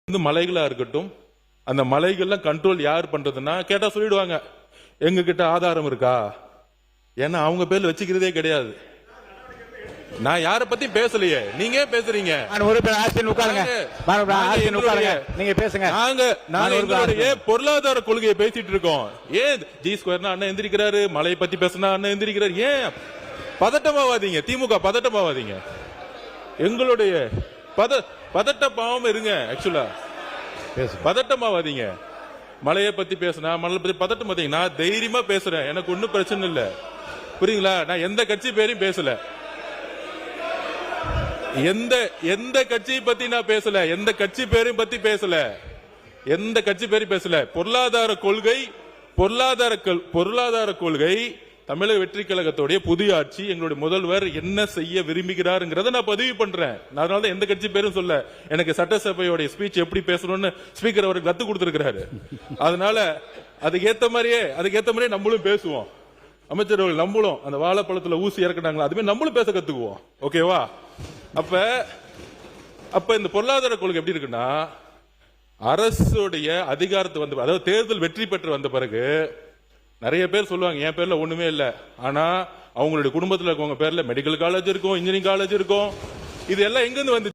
இந்த மலைகளா இருக்கட்டும், அந்த மலைகள்லாம் கண்ட்ரோல் யார் பண்றதுன்னா கேட்டா சொல்லிடுவாங்க, எங்க கிட்ட ஆதாரம் இருக்கா? ஏன்னா அவங்க பேர்ல வச்சுக்கிறதே கிடையாது. நான் யார பத்தி பேசலையே, நீங்க பேசுறீங்க. நீங்க பேசுங்க. நாங்க பொருளாதார கொள்கையை பேசிட்டு இருக்கோம். ஏன் ஜி ஸ்கொயர்னா அண்ணன் எந்திரிக்கிறாரு, மலையை பத்தி பேசினா அண்ணன் எந்திரிக்கிறாரு. ஏன் பதட்டமாவாதீங்க, திமுக பதட்டமாவாதீங்க. எங்களுடைய பதட்டமாவும் இருங்க. ஆக்சுவலா பதட்டமாவாதீங்க. மலையை பத்தி பேசினா மலை பத்தி பதட்டம் பாத்தீங்க. நான் தைரியமா பேசுறேன், எனக்கு ஒன்னும் பிரச்சனை இல்ல. புரியுங்களா? நான் எந்த கட்சி பேரையும் பேசல, எந்த கட்சியை பத்தி நான் பேசல, எந்த கட்சி பேரையும் பத்தி பேசல, எந்த கட்சி பேரையும் பேசல. பொருளாதார கொள்கை தமிழக வெற்றி கழகத்துடைய புதிய ஆட்சி, எங்களுடைய முதல்வர் என்ன செய்ய விரும்புகிறார் நான் பதிவு பண்றேன். அதனால எந்த கட்சி பேரும் சொல்ல. எனக்கு சட்டசபையோட ஸ்பீச் எப்படி பேசணும்னு ஸ்பீக்கர் அவருக்கு கத்து கொடுத்திருக்கிறாரு. அதனால அதுக்கேத்த மாதிரியே நம்மளும் பேசுவோம். அமைச்சர்கள் நம்மளும் அந்த வாழைப்பழத்துல ஊசி இறக்குனாங்களா அதுமே நம்மளும் பேச கத்துக்குவோம். ஓகேவா? அப்ப இந்த பொருளாதார கொள்கை எப்படி இருக்குன்னா, அரசுடைய அதிகாரத்தை வந்து, அதாவது தேர்தல் வெற்றி பெற்று வந்த பிறகு நிறைய பேர் சொல்லுவாங்க என் பேர்ல ஒண்ணுமே இல்ல, ஆனா அவங்களுடைய குடும்பத்தில் இருக்கவங்க பேர்ல மெடிக்கல் காலேஜ் இருக்கும், இன்ஜினியரிங் காலேஜ் இருக்கும். இது எல்லாம் எங்க இருந்து வந்து